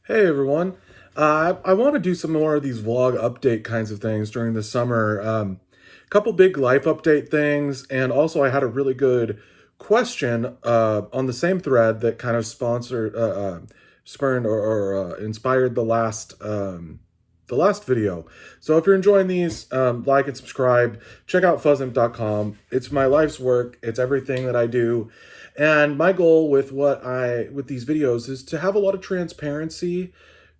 Hey everyone. I want to do some more of these vlog update kinds of things during the summer. Couple big life update things, and also I had a really good question on the same thread that kind of spurned or inspired the last video. So if you're enjoying these, like and subscribe. Check out fuzzimp.com. It's my life's work. It's everything that I do. And my goal with these videos is to have a lot of transparency,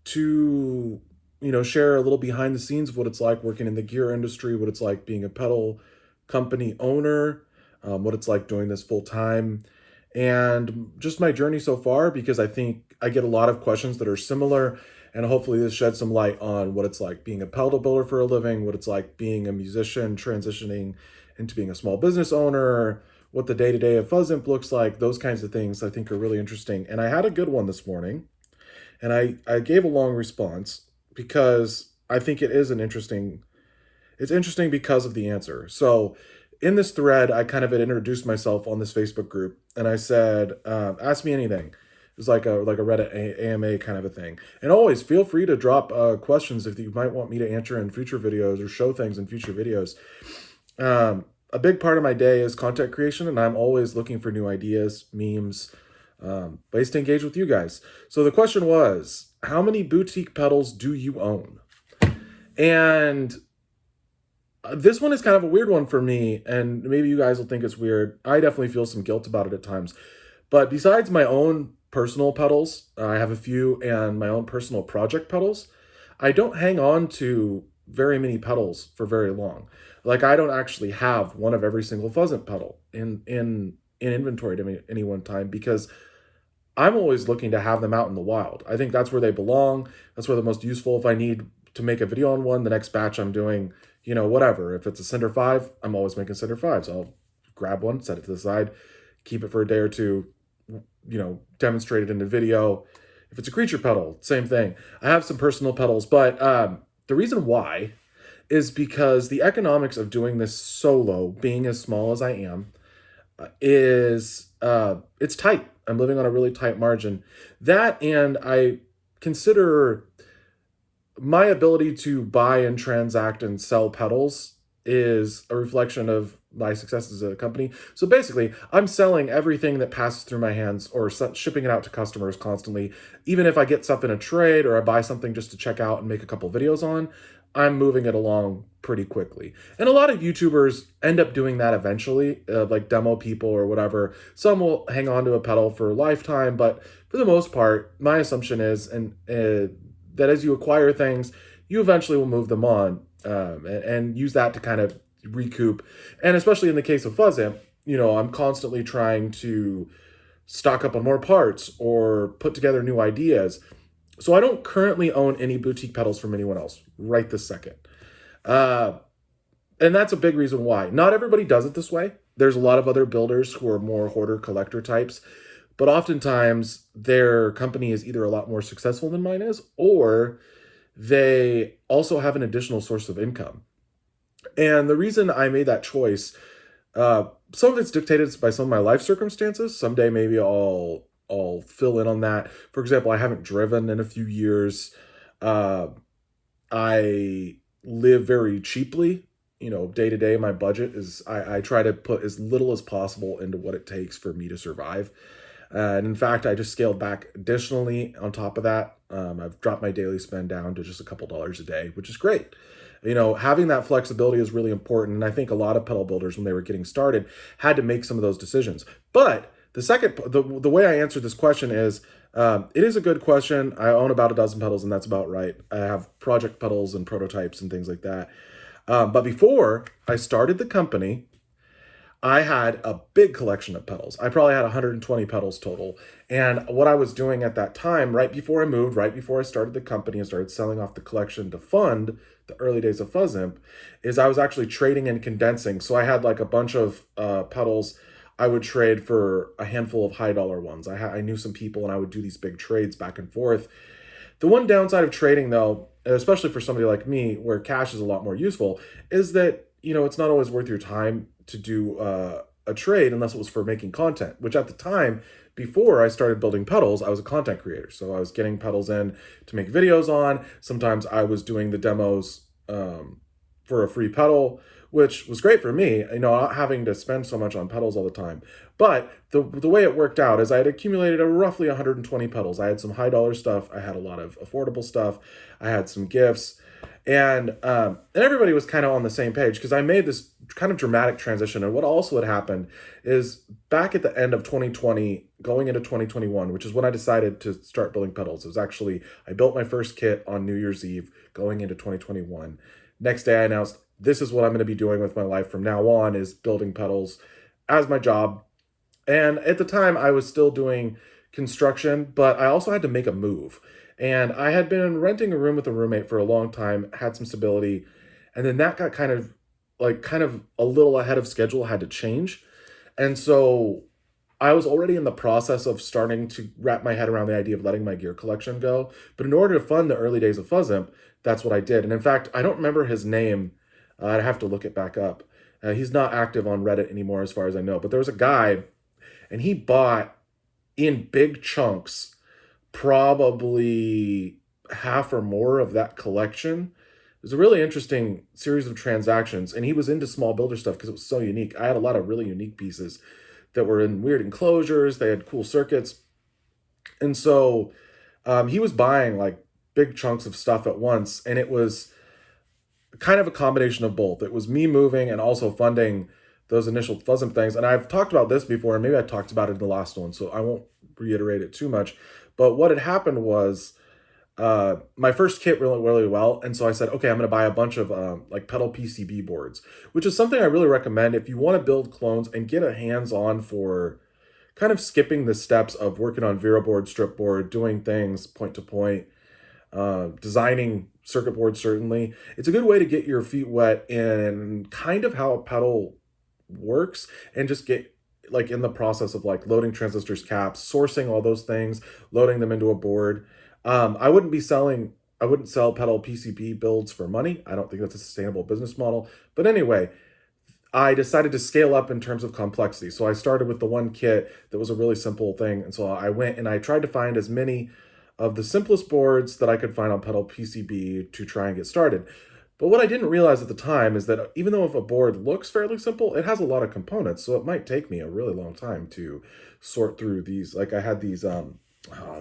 to share a little behind the scenes of what it's like working in the gear industry, what it's like being a pedal company owner, what it's like doing this full time, and just my journey so far, because I think I get a lot of questions that are similar, and hopefully this sheds some light on what it's like being a pedal builder for a living, what it's like being a musician transitioning into being a small business owner, what the day-to-day of Fuzzimp looks like. Those kinds of things I think are really interesting. And I had a good one this morning, and I gave a long response because I think it's interesting because of the answer. So in this thread, I kind of had introduced myself on this Facebook group, and I said, ask me anything. It was like a Reddit AMA kind of a thing. And always feel free to drop questions if you might want me to answer in future videos or show things in future videos. A big part of my day is content creation, and I'm always looking for new ideas, memes, ways to engage with you guys. So the question was, how many boutique pedals do you own? And this one is kind of a weird one for me, and maybe you guys will think it's weird. I definitely feel some guilt about it at times. But besides my own personal pedals, I have a few, and my own personal project pedals, I don't hang on to very many pedals for very long. Like, I don't actually have one of every single Fuzzant pedal in inventory to me at any one time, because I'm always looking to have them out in the wild. I think that's where they belong. That's where they're most useful. If I need to make a video on one, the next batch I'm doing, whatever. If it's a Cinder 5, I'm always making Cinder 5s. I'll grab one, set it to the side, keep it for a day or two, demonstrate it in a video. If it's a creature pedal, same thing. I have some personal pedals, but the reason why is because the economics of doing this solo, being as small as I am, it's tight. I'm living on a really tight margin. That, and I consider my ability to buy and transact and sell pedals is a reflection of my success as a company. So basically, I'm selling everything that passes through my hands, or shipping it out to customers constantly. Even if I get stuff in a trade, or I buy something just to check out and make a couple videos on, I'm moving it along pretty quickly. And a lot of YouTubers end up doing that eventually, like demo people or whatever. Some will hang on to a pedal for a lifetime, but for the most part, my assumption is that as you acquire things, you eventually will move them on, and use that to kind of recoup. And especially in the case of Fuzzimp, I'm constantly trying to stock up on more parts or put together new ideas. So I don't currently own any boutique pedals from anyone else right this second. Uh, and that's a big reason why. Not everybody does it this way. There's a lot of other builders who are more hoarder collector types, but oftentimes their company is either a lot more successful than mine is, or they also have an additional source of income. And the reason I made that choice, some of it's dictated by some of my life circumstances. Someday maybe I'll fill in on that. For example, I haven't driven in a few years. Uh, I live very cheaply. Day to day, my budget is, I try to put as little as possible into what it takes for me to survive. And in fact, I just scaled back additionally on top of that. I've dropped my daily spend down to just a couple dollars a day, which is great. Having that flexibility is really important. And I think a lot of pedal builders, when they were getting started, had to make some of those decisions. But the way I answered this question is, it is a good question. I own about a dozen pedals, and that's about right. I have project pedals and prototypes and things like that. But before I started the company, I had a big collection of pedals. I probably had 120 pedals total. And what I was doing at that time, right before I moved, right before I started the company and started selling off the collection to fund the early days of Fuzzimp, is I was actually trading and condensing. So I had like a bunch of pedals I would trade for a handful of high dollar ones. I knew some people, and I would do these big trades back and forth. The one downside of trading, though, especially for somebody like me, where cash is a lot more useful, is that, it's not always worth your time to do a trade unless it was for making content, which at the time before I started building pedals, I was a content creator. So I was getting pedals in to make videos on. Sometimes I was doing the demos for a free pedal, which was great for me, not having to spend so much on pedals all the time. But the way it worked out is I had accumulated roughly 120 pedals. I had some high dollar stuff. I had a lot of affordable stuff. I had some gifts. And everybody was kind of on the same page because I made this kind of dramatic transition. And what also had happened is back at the end of 2020, going into 2021, which is when I decided to start building pedals. It was actually, I built my first kit on New Year's Eve going into 2021. Next day I announced, this is what I'm going to be doing with my life from now on, is building pedals as my job. And at the time I was still doing construction, but I also had to make a move. And I had been renting a room with a roommate for a long time, had some stability, and then that got kind of a little ahead of schedule, had to change. And so I was already in the process of starting to wrap my head around the idea of letting my gear collection go. But in order to fund the early days of Fuzzimp, that's what I did. And in fact, I don't remember his name. I'd have to look it back up. He's not active on Reddit anymore as far as I know. But there was a guy, and he bought in big chunks probably half or more of that collection. It was a really interesting series of transactions, and he was into small builder stuff because it was so unique. I had a lot of really unique pieces that were in weird enclosures. They had cool circuits. And so he was buying like big chunks of stuff at once, and it was kind of a combination of both. It was me moving and also funding those initial Fuzzimp things. And I've talked about this before, and maybe I talked about it in the last one, so I won't reiterate it too much. But what had happened was my first kit went really well. And so I said, okay, I'm going to buy a bunch of like pedal PCB boards, which is something I really recommend if you want to build clones and get a hands-on for kind of skipping the steps of working on Vero board, strip board, doing things point to point, designing circuit boards. Certainly, it's a good way to get your feet wet in kind of how a pedal works and just get like in the process of like loading transistors, caps, sourcing all those things, loading them into a board. I wouldn't sell pedal PCB builds for money. I don't think that's a sustainable business model. But anyway, I decided to scale up in terms of complexity. So I started with the one kit that was a really simple thing. And so I went and I tried to find as many of the simplest boards that I could find on pedal PCB to try and get started. But what I didn't realize at the time is that even though if a board looks fairly simple, it has a lot of components. So it might take me a really long time to sort through these. Like I had these, I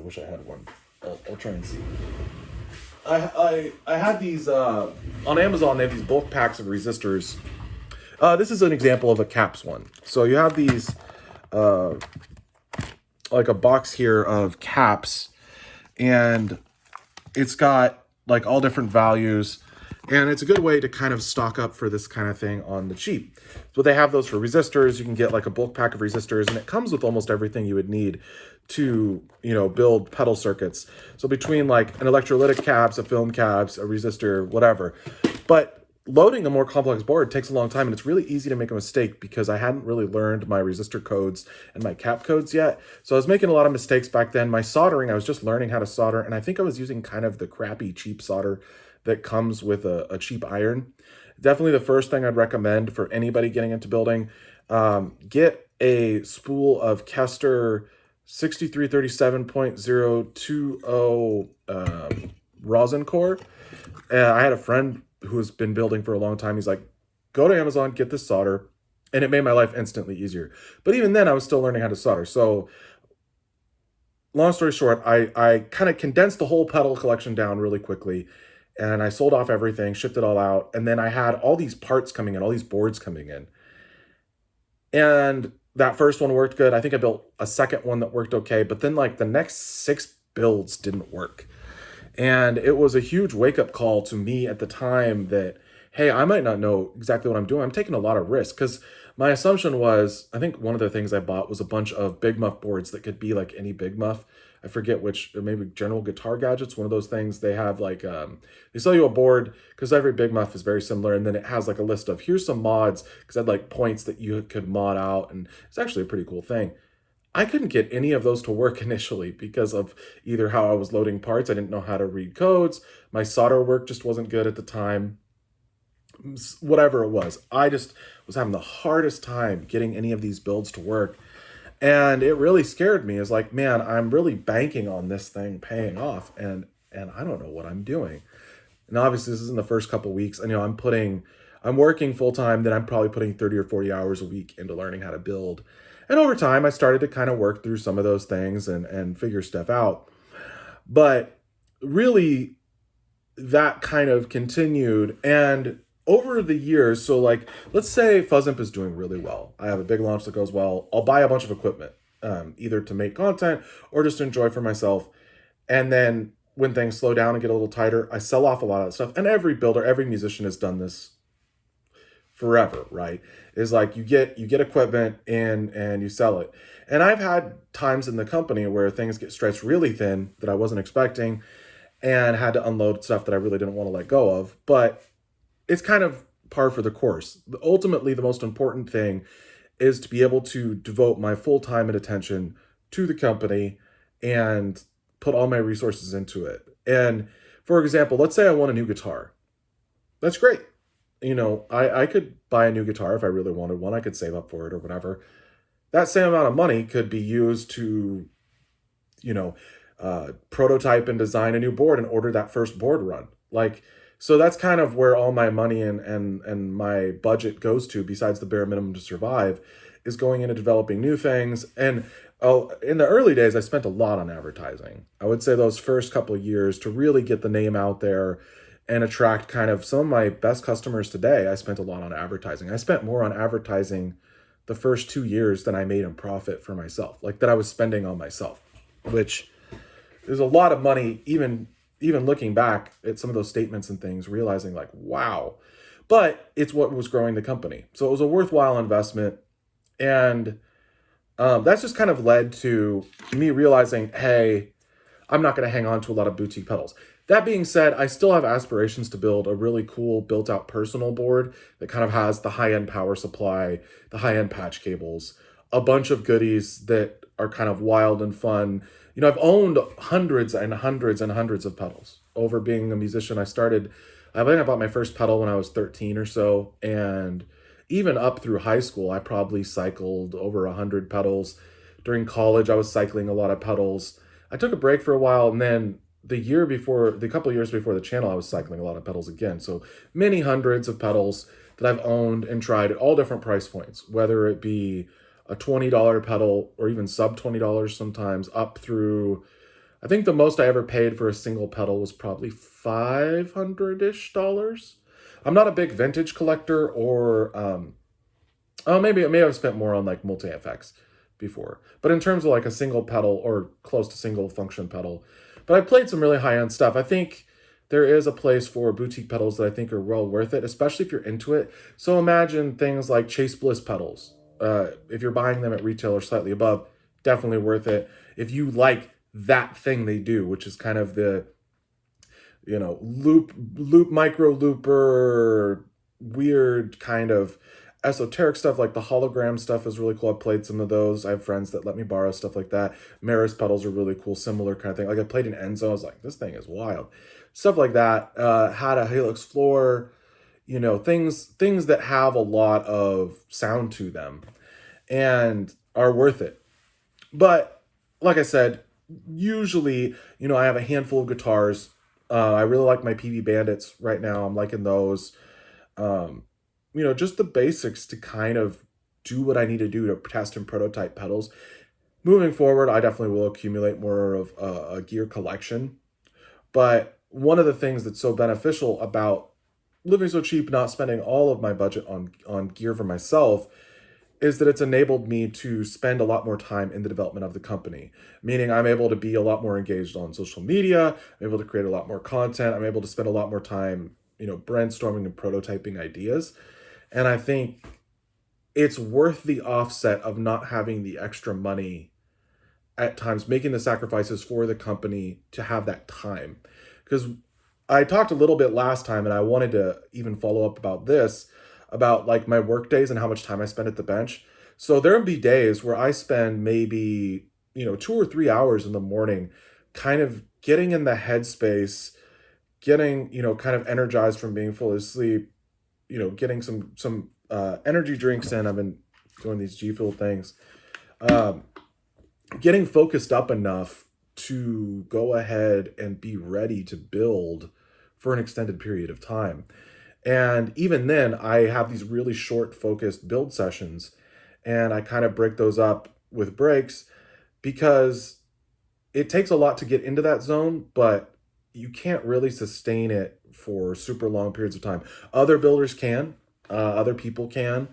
wish I had one. I'll try and see. I had these, on Amazon, they have these bulk packs of resistors. This is an example of a caps one. So you have these, like a box here of caps, and it's got like all different values. And it's a good way to kind of stock up for this kind of thing on the cheap. So they have those for resistors. You can get like a bulk pack of resistors, and it comes with almost everything you would need to, build pedal circuits. So between like an electrolytic caps, a film caps, a resistor, whatever. But loading a more complex board takes a long time, and it's really easy to make a mistake because I hadn't really learned my resistor codes and my cap codes yet. So I was making a lot of mistakes back then. My soldering, I was just learning how to solder, and I think I was using kind of the crappy cheap solder that comes with a cheap iron. Definitely the first thing I'd recommend for anybody getting into building, get a spool of Kester 6337.020 rosin core. I had a friend who's been building for a long time. He's like, go to Amazon, get this solder. And it made my life instantly easier. But even then, I was still learning how to solder. So long story short, I kind of condensed the whole pedal collection down really quickly. And I sold off everything, shipped it all out. And then I had all these parts coming in, all these boards coming in. And that first one worked good. I think I built a second one that worked okay. But then like the next 6 builds didn't work. And it was a huge wake-up call to me at the time that, hey, I might not know exactly what I'm doing. I'm taking a lot of risk because my assumption was, I think one of the things I bought was a bunch of Big Muff boards that could be like any Big Muff. I forget which, maybe General Guitar Gadgets, one of those things. They have like, they sell you a board because every Big Muff is very similar. And then it has like a list of, here's some mods, because I had like points that you could mod out. And it's actually a pretty cool thing. I couldn't get any of those to work initially because of either how I was loading parts. I didn't know how to read codes. My solder work just wasn't good at the time. Whatever it was. I just was having the hardest time getting any of these builds to work. And it really scared me. It's like, man, I'm really banking on this thing paying off, and I don't know what I'm doing. And obviously, this is in the first couple of weeks. And I'm working full time. Then I'm probably putting 30 or 40 hours a week into learning how to build. And over time, I started to kind of work through some of those things and figure stuff out. But really, that kind of continued. And over the years, so like, let's say FuzzImp is doing really well. I have a big launch that goes well. I'll buy a bunch of equipment, either to make content or just to enjoy for myself. And then when things slow down and get a little tighter, I sell off a lot of that stuff. And every builder, every musician has done this forever, right? Is like you get equipment and you sell it. And I've had times in the company where things get stretched really thin that I wasn't expecting and had to unload stuff that I really didn't want to let go of. But it's kind of par for the course. Ultimately, the most important thing is to be able to devote my full time and attention to the company and put all my resources into it. And for example, let's say I want a new guitar. That's great. I could buy a new guitar if I really wanted one. I could save up for it or whatever. That same amount of money could be used to, you know, prototype and design a new board and order that first board run. Like, so that's kind of where all my money and my budget goes to, besides the bare minimum to survive, is going into developing new things. And in the early days, I spent a lot on advertising. I would say those first couple of years to really get the name out there and attract kind of some of my best customers today. I spent a lot on advertising. I spent more on advertising the first 2 years than I made in profit for myself, like that I was spending on myself, which is a lot of money, even looking back at some of those statements and things, realizing like, wow. But it's what was growing the company. So it was a worthwhile investment. And that's just kind of led to me realizing, hey, I'm not going to hang on to a lot of boutique pedals. That being said, I still have aspirations to build a really cool built out personal board that kind of has the high end power supply, the high end patch cables, a bunch of goodies that are kind of wild and fun. I've owned hundreds and hundreds and hundreds of pedals over being a musician. I think I bought my first pedal when I was 13 or so. And even up through high school, I probably cycled over 100 pedals. During college, I was cycling a lot of pedals. I took a break for a while, and then the couple of years before the channel, I was cycling a lot of pedals again. So many hundreds of pedals that I've owned and tried at all different price points, whether it be a $20 pedal or even sub $20 sometimes, up through, I think the most I ever paid for a single pedal was probably $500-ish. I'm not a big vintage collector, or maybe I've spent more on like multi effects before. But in terms of like a single pedal or close to single function pedal, but I've played some really high end stuff. I think there is a place for boutique pedals that I think are well worth it, especially if you're into it. So imagine things like Chase Bliss pedals. If you're buying them at retail or slightly above, definitely worth it. If you like that thing they do, which is kind of the, loop micro looper, weird kind of esoteric stuff, like the hologram stuff is really cool. I've played some of those. I have friends that let me borrow stuff like that. Maris pedals are really cool, similar kind of thing. Like I played an Enzo, I was like, this thing is wild. Stuff like that. Had a Helix floor, things that have a lot of sound to them and are worth it. But like I said, usually, I have a handful of guitars. I really like my PV Bandits right now. I'm liking those. Just the basics to kind of do what I need to do to test and prototype pedals. Moving forward, I definitely will accumulate more of a gear collection. But one of the things that's so beneficial about living so cheap, not spending all of my budget on gear for myself, is that it's enabled me to spend a lot more time in the development of the company. Meaning I'm able to be a lot more engaged on social media. I'm able to create a lot more content. I'm able to spend a lot more time, brainstorming and prototyping ideas. And I think it's worth the offset of not having the extra money at times, making the sacrifices for the company to have that time. Because I talked a little bit last time, and I wanted to even follow up about this, about like my work days and how much time I spend at the bench. So there'll be days where I spend maybe, 2 or 3 hours in the morning kind of getting in the headspace, getting, kind of energized from being full of sleep, getting some energy drinks in. I've been doing these G Fuel things. getting focused up enough to go ahead and be ready to build for an extended period of time. And even then, I have these really short, focused build sessions, and I kind of break those up with breaks because it takes a lot to get into that zone, but you can't really sustain it for super long periods of time. Other builders can, other people can,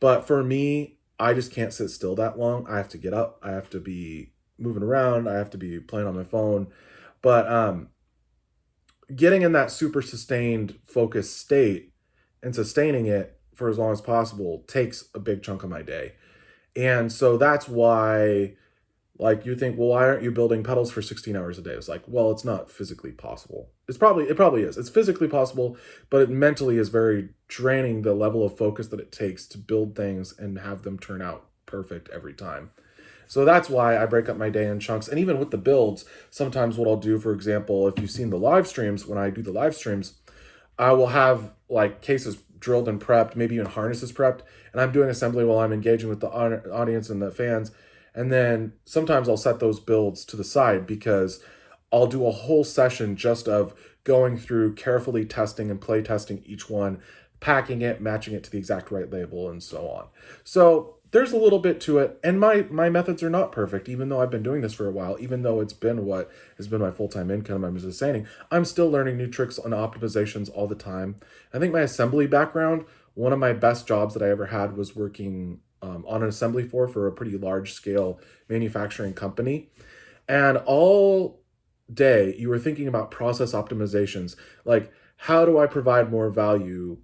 but for me, I just can't sit still that long. I have to get up. I have to be moving around. I have to be playing on my phone. But getting in that super sustained focused state and sustaining it for as long as possible takes a big chunk of my day. And so that's why, like, you think, well, why aren't you building pedals for 16 hours a day? It's like, well, it's not physically possible. It probably is. It's physically possible, but it mentally is very draining, the level of focus that it takes to build things and have them turn out perfect every time. So that's why I break up my day in chunks. And even with the builds, sometimes what I'll do, for example, if you've seen the live streams, when I do the live streams, I will have like cases drilled and prepped, maybe even harnesses prepped, and I'm doing assembly while I'm engaging with the audience and the fans. And then sometimes I'll set those builds to the side because I'll do a whole session just of going through carefully testing and play testing each one, packing it, matching it to the exact right label, and so on. So there's a little bit to it, and my methods are not perfect. Even though I've been doing this for a while, even though it's been what has been my full-time income I'm sustaining, I'm still learning new tricks on optimizations all the time. I think my assembly background, one of my best jobs that I ever had was working on an assembly floor for a pretty large scale manufacturing company. And all day you were thinking about process optimizations, like, how do I provide more value?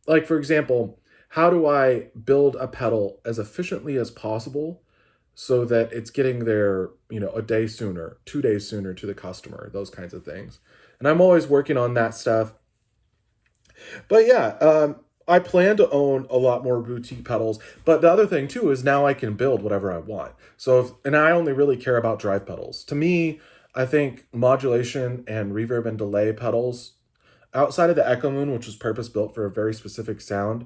Like, for example, how do I build a pedal as efficiently as possible so that it's getting there, a day sooner, 2 days sooner to the customer, those kinds of things. And I'm always working on that stuff. But yeah, I plan to own a lot more boutique pedals. But the other thing too is now I can build whatever I want. And I only really care about drive pedals. To me, I think modulation and reverb and delay pedals, outside of the Echo Moon, which was purpose built for a very specific sound,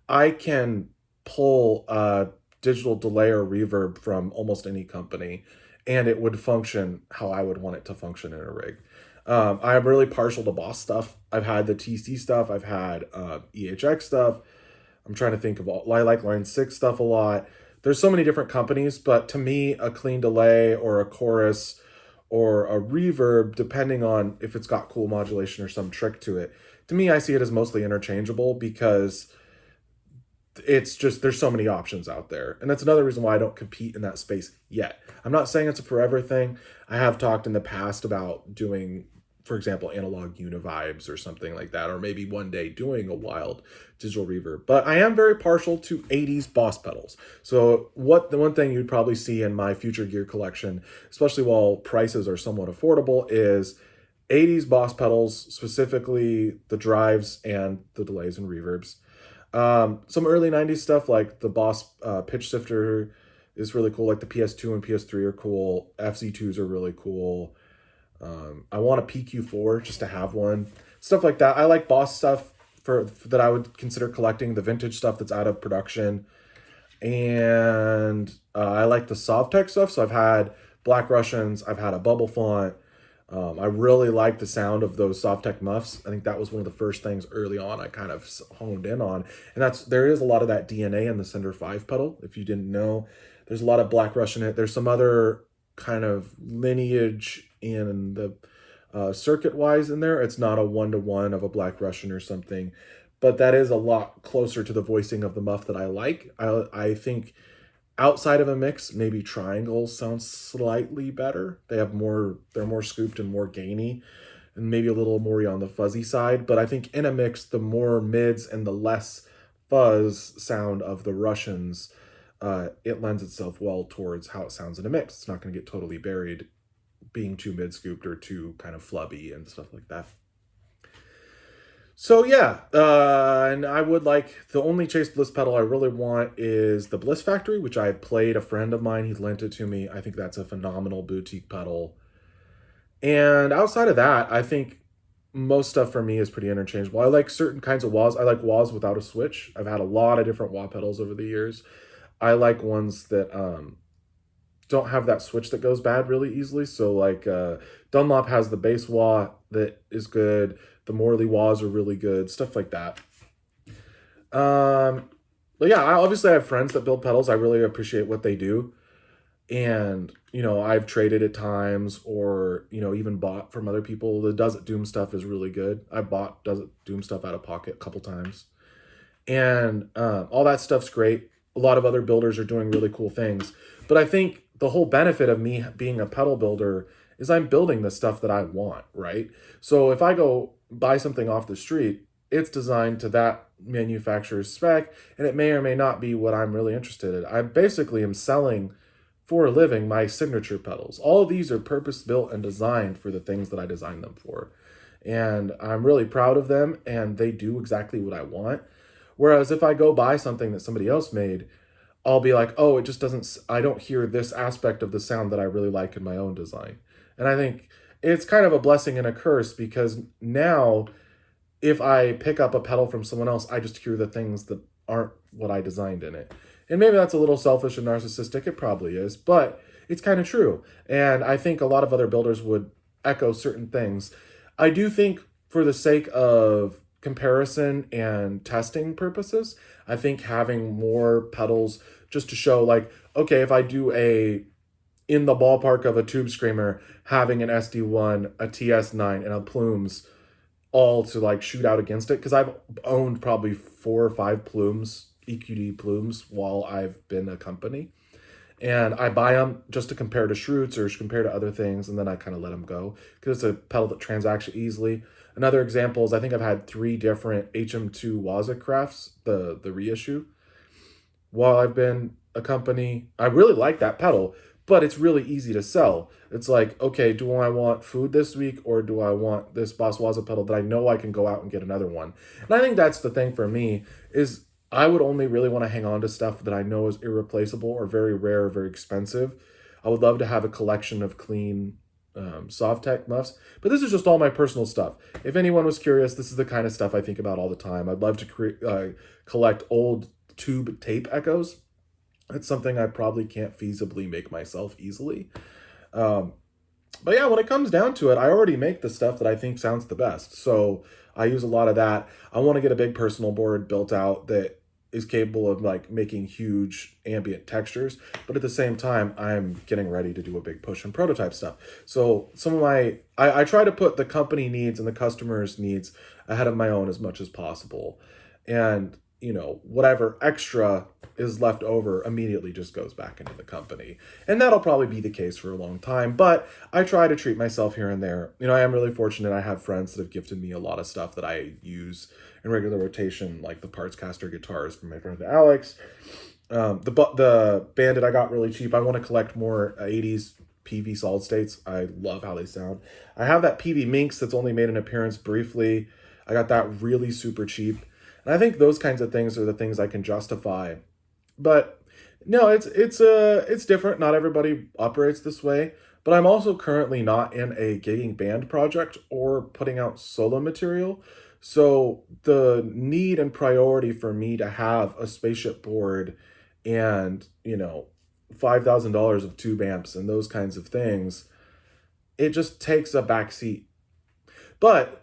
I can pull a digital delay or reverb from almost any company, and it would function how I would want it to function in a rig. I'm really partial to Boss stuff. I've had the TC stuff. I've had EHX stuff. I'm trying to think of all. I like Line 6 stuff a lot. There's so many different companies, but to me, a clean delay or a chorus or a reverb, depending on if it's got cool modulation or some trick to it, to me, I see it as mostly interchangeable because it's just, there's so many options out there. And that's another reason why I don't compete in that space yet. I'm not saying it's a forever thing. I have talked in the past about doing, for example, analog univibes or something like that, or maybe one day doing a wild digital reverb. But I am very partial to 80s Boss pedals. So the one thing you'd probably see in my future gear collection, especially while prices are somewhat affordable, is 80s Boss pedals, specifically the drives and the delays and reverbs. Some early 90s stuff like the Boss pitch shifter is really cool. Like the PS2 and PS3 are cool. FZ2s are really cool. I want a PQ4 just to have one. Stuff like that. I like Boss stuff for that I would consider collecting, the vintage stuff that's out of production. And I like the Sovtech stuff. So I've had Black Russians. I've had a Bubble Font. I really like the sound of those Sovtech muffs. I think that was one of the first things early on I kind of honed in on. And there is a lot of that DNA in the Cinder 5 pedal. If you didn't know, there's a lot of Black Russian in it. There's some other kind of lineage in the circuit-wise in there. It's not a one-to-one of a Black Russian or something, but that is a lot closer to the voicing of the muff that I like. I think outside of a mix, maybe triangles sound slightly better. They're more scooped and more gainy, and maybe a little more on the fuzzy side. But I think in a mix, the more mids and the less fuzz sound of the Russians, it lends itself well towards how it sounds in a mix. It's not going to get totally buried being too mid scooped or too kind of flubby and stuff like that. So yeah, and I would like, the only Chase Bliss pedal I really want is the Bliss Factory, which I played. A friend of mine, he lent it to me. I think that's a phenomenal boutique pedal. And outside of that, I think most stuff for me is pretty interchangeable. I like certain kinds of wahs. I like wahs without a switch. I've had a lot of different wah pedals over the years. I like ones that don't have that switch that goes bad really easily. So like Dunlop has the base wah that is good. The Morley wahs are really good, stuff like that. Um, but yeah, obviously I have friends that build pedals. I really appreciate what they do. And, I've traded at times or, even bought from other people. The Does It Doom stuff is really good. I bought Does It Doom stuff out of pocket a couple times. And all that stuff's great. A lot of other builders are doing really cool things. But I think the whole benefit of me being a pedal builder is I'm building the stuff that I want, right? So if I go buy something off the street, it's designed to that manufacturer's spec, and it may or may not be what I'm really interested in. I basically am selling for a living my signature pedals. All of these are purpose built and designed for the things that I designed them for. And I'm really proud of them, and they do exactly what I want. Whereas if I go buy something that somebody else made, I'll be like, oh, it just doesn't, I don't hear this aspect of the sound that I really like in my own design. And I think it's kind of a blessing and a curse, because now if I pick up a pedal from someone else, I just hear the things that aren't what I designed in it. And maybe that's a little selfish and narcissistic. It probably is, but it's kind of true. And I think a lot of other builders would echo certain things. I do think, for the sake of comparison and testing purposes, I think having more pedals just to show, like, okay, if I do in the ballpark of a Tube Screamer, having an SD1, a TS9, and a Plumes all to like shoot out against it, because I've owned probably 4 or 5 Plumes, EQD Plumes, while I've been a company. And I buy them just to compare to Shroots or compare to other things, and then I kind of let them go because it's a pedal that transacts easily. Another example is I think I've had 3 different HM2 Waza Crafts, the reissue, while I've been a company. I really like that pedal, but it's really easy to sell. It's like, okay, do I want food this week, or do I want this Boss Waza pedal that I know I can go out and get another one? And I think that's the thing for me, is I would only really want to hang on to stuff that I know is irreplaceable or very rare or very expensive. I would love to have a collection of clean soft tech muffs, but this is just all my personal stuff. If anyone was curious, this is the kind of stuff I think about all the time. I'd love to collect old tube tape echoes. It's something I probably can't feasibly make myself easily. But yeah, when it comes down to it, I already make the stuff that I think sounds the best. So I use a lot of that. I want to get a big personal board built out that is capable of like making huge ambient textures, but at the same time, I'm getting ready to do a big push on prototype stuff. So some of I try to put the company needs and the customer's needs ahead of my own as much as possible. And, whatever extra is left over immediately just goes back into the company. And that'll probably be the case for a long time, but I try to treat myself here and there. I am really fortunate. I have friends that have gifted me a lot of stuff that I use in regular rotation, like the Parts Caster guitars from my friend Alex. The Bandit I got really cheap. I want to collect more 80s PV solid states. I love how they sound. I have that PV Minx that's only made an appearance briefly. I got that really super cheap. And I think those kinds of things are the things I can justify. But no, it's different. Not everybody operates this way. But I'm also currently not in a gigging band project or putting out solo material. So the need and priority for me to have a spaceship board and, $5,000 of tube amps and those kinds of things, it just takes a back seat. But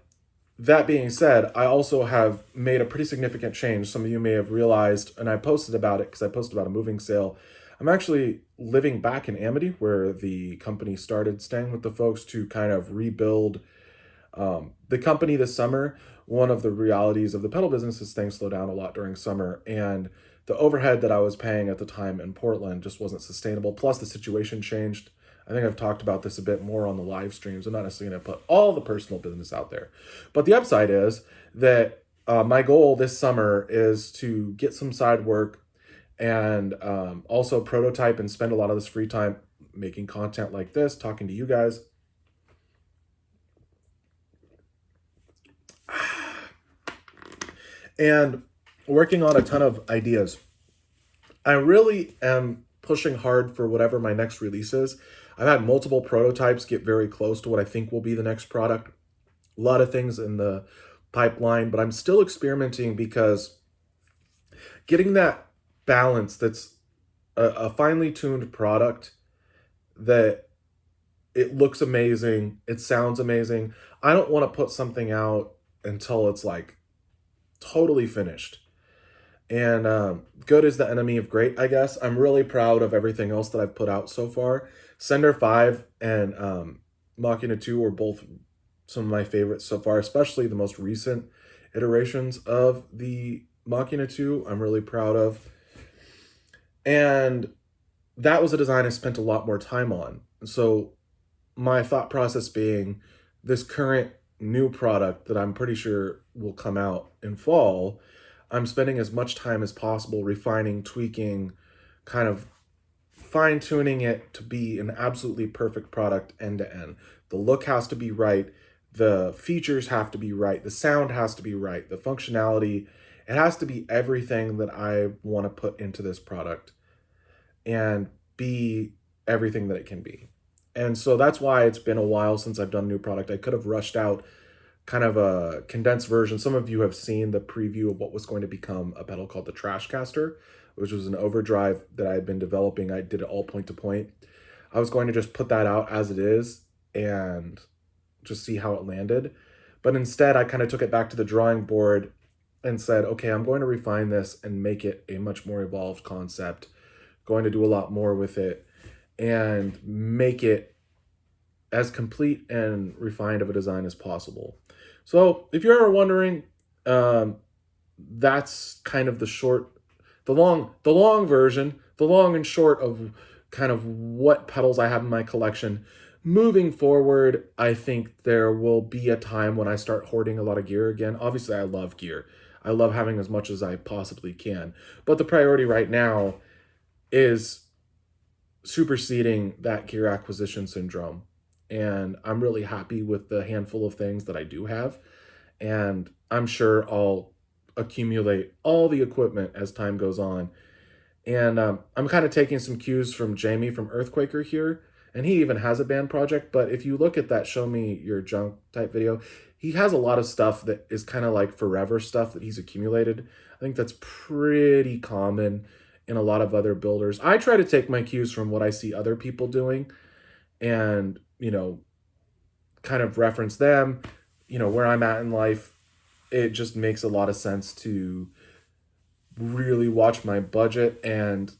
that being said, I also have made a pretty significant change. Some of you may have realized, and I posted about it because I posted about a moving sale. I'm actually living back in Amity, where the company started, staying with the folks to kind of rebuild the company this summer. One of the realities of the pedal business is things slow down a lot during summer, and the overhead that I was paying at the time in Portland just wasn't sustainable. Plus, the situation changed. I think I've talked about this a bit more on the live streams. I'm not necessarily going to put all the personal business out there. But the upside is that my goal this summer is to get some side work and also prototype and spend a lot of this free time making content like this, talking to you guys. And working on a ton of ideas. I really am pushing hard for whatever my next release is. I've had multiple prototypes get very close to what I think will be the next product. A lot of things in the pipeline, but I'm still experimenting because getting that balance that's a finely tuned product that it looks amazing, it sounds amazing. I don't want to put something out until it's like totally finished. And good is the enemy of great, I guess. I'm really proud of everything else that I've put out so far. Sender 5 and Machina 2 were both some of my favorites so far, especially the most recent iterations of the Machina 2. I'm really proud of. And that was a design I spent a lot more time on. So my thought process being this current new product that I'm pretty sure will come out in fall, I'm spending as much time as possible refining, tweaking, kind of fine tuning it to be an absolutely perfect product end to end. The look has to be right. The features have to be right. The sound has to be right. The functionality, it has to be everything that I want to put into this product and be everything that it can be. And so that's why it's been a while since I've done a new product. I could have rushed out kind of a condensed version. Some of you have seen the preview of what was going to become a pedal called the Trash Caster, which was an overdrive that I had been developing. I did it all point to point. I was going to just put that out as it is and just see how it landed. But instead, I kind of took it back to the drawing board and said, okay, I'm going to refine this and make it a much more evolved concept, going to do a lot more with it and make it as complete and refined of a design as possible. So if you're ever wondering, that's kind of the long version, the long and short of kind of what pedals I have in my collection. Moving forward, I think there will be a time when I start hoarding a lot of gear again. Obviously, I love gear. I love having as much as I possibly can. But the priority right now is superseding that gear acquisition syndrome. And I'm really happy with the handful of things that I do have. And I'm sure I'll accumulate all the equipment as time goes on. And I'm kind of taking some cues from Jamie from Earthquaker here. And he even has a band project. But if you look at that show me your junk type video, he has a lot of stuff that is kind of like forever stuff that he's accumulated. I think that's pretty common in a lot of other builders. I try to take my cues from what I see other people doing and, kind of reference them, where I'm at in life. It just makes a lot of sense to really watch my budget and,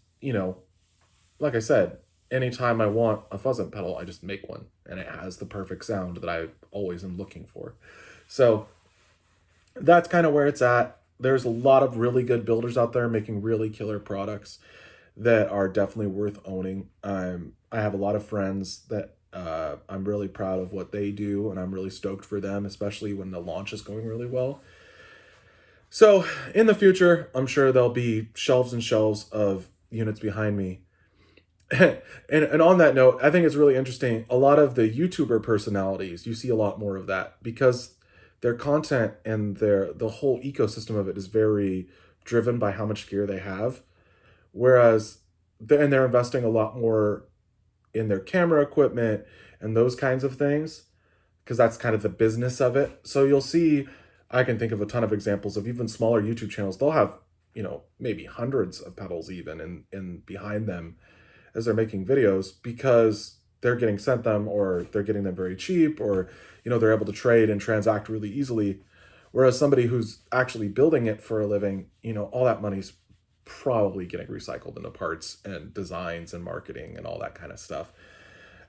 like I said, anytime I want a fuzz pedal, I just make one and it has the perfect sound that I always am looking for. So that's kind of where it's at. There's a lot of really good builders out there making really killer products that are definitely worth owning. I have a lot of friends that I'm really proud of what they do, and I'm really stoked for them, especially when the launch is going really well. So in the future, I'm sure there'll be shelves and shelves of units behind me. and on that note, I think it's really interesting. A lot of the YouTuber personalities, you see a lot more of that because their content and the whole ecosystem of it is very driven by how much gear they have. Whereas, they're investing a lot more in their camera equipment and those kinds of things because that's kind of the business of it. So you'll see, I can think of a ton of examples of even smaller YouTube channels. They'll have, maybe hundreds of pedals even in behind them as they're making videos because they're getting sent them or they're getting them very cheap or, they're able to trade and transact really easily. Whereas somebody who's actually building it for a living, all that money's probably getting recycled into parts and designs and marketing and all that kind of stuff.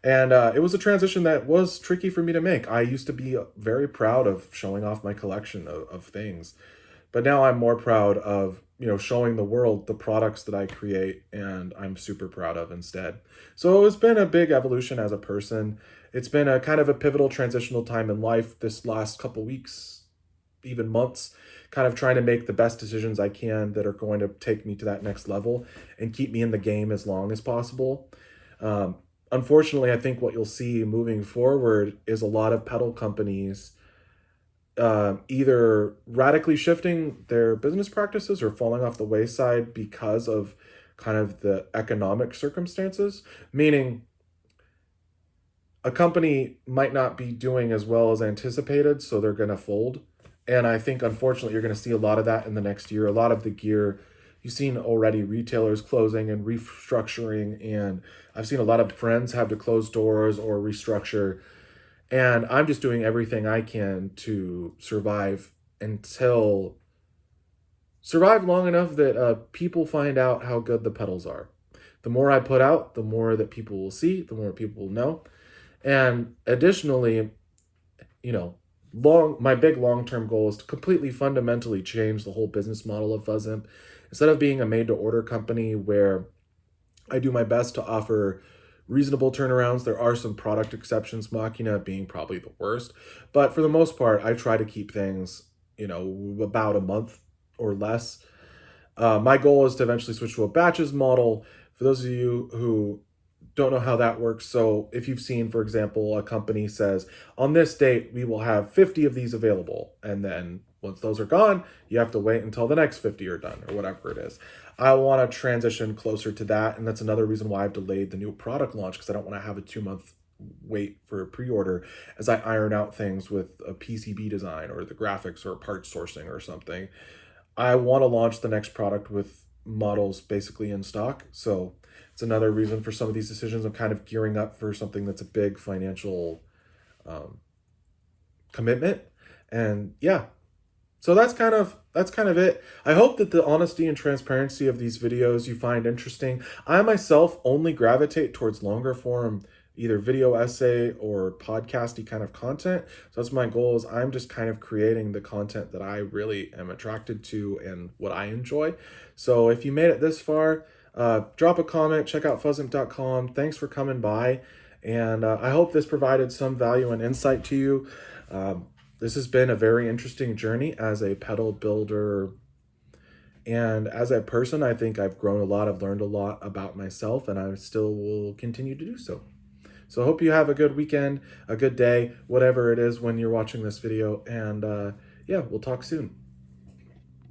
And it was a transition that was tricky for me to make. I used to be very proud of showing off my collection of things. But now I'm more proud of, showing the world the products that I create and I'm super proud of instead. So it's been a big evolution as a person. It's been a kind of a pivotal transitional time in life this last couple weeks, even months, kind of trying to make the best decisions I can that are going to take me to that next level and keep me in the game as long as possible. Unfortunately, I think what you'll see moving forward is a lot of pedal companies either radically shifting their business practices or falling off the wayside because of kind of the economic circumstances, meaning a company might not be doing as well as anticipated, so they're going to fold. And I think, unfortunately, you're going to see a lot of that in the next year. A lot of the gear you've seen already retailers closing and restructuring, and I've seen a lot of friends have to close doors or restructure, and I'm just doing everything I can to until survive long enough that people find out how good the pedals are. The more I put out, the more that people will see, the more people will know. And additionally, you know, my big long-term goal is to completely fundamentally change the whole business model of Fuzz Imp. Instead of being a made-to-order company where I do my best to offer reasonable turnarounds, there are some product exceptions, Machina being probably the worst. But for the most part, I try to keep things, about a month or less. My goal is to eventually switch to a batches model. For those of you who don't know how that works, so if you've seen, for example, a company says, on this date, we will have 50 of these available. And then once those are gone, you have to wait until the next 50 are done or whatever it is. I want to transition closer to that. And that's another reason why I've delayed the new product launch, because I don't want to have a 2-month wait for a pre-order as I iron out things with a PCB design or the graphics or parts sourcing or something. I want to launch the next product with models basically in stock. So it's another reason for some of these decisions. I'm kind of gearing up for something that's a big financial commitment. And yeah, so that's kind of it. I hope that the honesty and transparency of these videos you find interesting. I myself only gravitate towards longer form, either video essay or podcasty kind of content. So that's my goal. Is I'm just kind of creating the content that I really am attracted to and what I enjoy. So if you made it this far, drop a comment, check out fuzzimp.com. Thanks for coming by. And I hope this provided some value and insight to you. This has been a very interesting journey as a pedal builder. And as a person, I think I've grown a lot. I've learned a lot about myself, and I still will continue to do so. So I hope you have a good weekend, a good day, whatever it is when you're watching this video. And yeah, we'll talk soon.